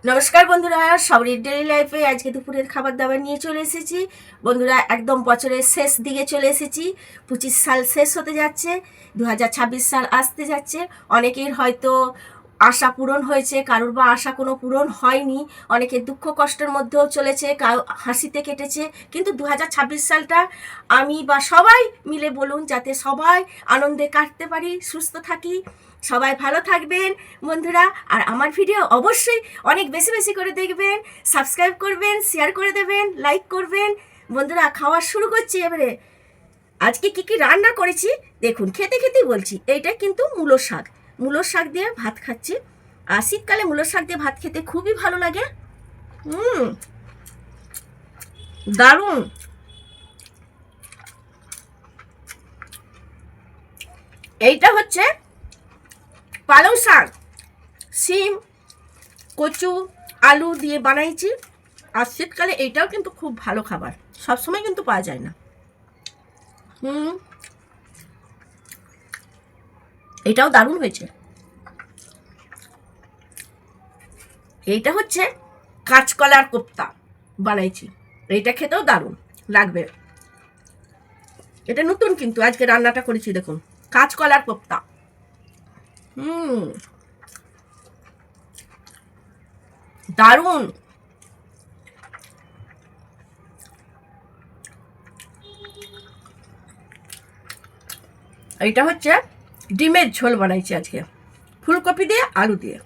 নমস্কার বন্ধুরা, সবরির ডেলি লাইফে আজকে দুপুরের খাবার দাবার নিয়ে চলে এসেছি। বন্ধুরা, একদম বছরের শেষ দিকে চলে এসেছি। 25 সাল শেষ হতে যাচ্ছে, 2026 সাল আসতে যাচ্ছে। অনেকের হয়তো আশা পূরণ হয়েছে, কারোর বা আশা কোনো পূরণ হয়নি। অনেকের দুঃখ কষ্টের মধ্যেও চলেছে, কারো হাসিতে কেটেছে। কিন্তু 2026 সালটা আমি বা সবাই মিলে বলুন, যাতে সবাই আনন্দে কাটতে পারি, সুস্থ থাকি। সবাই ভালো থাকবেন বন্ধুরা। আর আমার ভিডিও অবশ্যই অনেক বেশি বেশি করে দেখবেন, সাবস্ক্রাইব করবেন, শেয়ার করে দেবেন, লাইক করবেন। বন্ধুরা, খাওয়া শুরু করছি এবারে। আজকে কি কি রান্না করেছি দেখুন, খেতে খেতেই বলছি। এইটা কিন্তু মূলোর শাক দিয়ে ভাত খাচ্ছি। আর শীতকালে মূলোর শাক দিয়ে ভাত খেতে খুবই ভালো লাগে। দারুণ। এইটা হচ্ছে পালং শাক, শিম, কচু, আলু দিয়ে বানাইছি। আর শীতকালে এইটাও কিন্তু খুব ভালো খাবার, সবসময় কিন্তু পাওয়া যায় না। এটাও দারুণ হয়েছে। এইটা হচ্ছে কাঁচকলার কোপ্তা বানাইছি, এইটা খেতেও দারুণ লাগবে। এটা নতুন কিন্তু আজকে রান্নাটা করেছি, দেখুন, কাঁচকলার কোপ্তা। দারুণ। এইটা হচ্ছে ডিমের ঝোল বানাইছি আজকে, ফুলকপি দিয়ে আলু দিয়ে।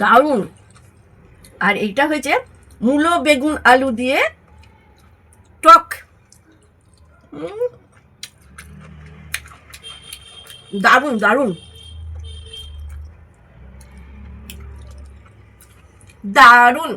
দারুণ। আর এইটা হয়েছে মূলো বেগুন আলু দিয়ে টক। দারুণ দারুণ দারুণ।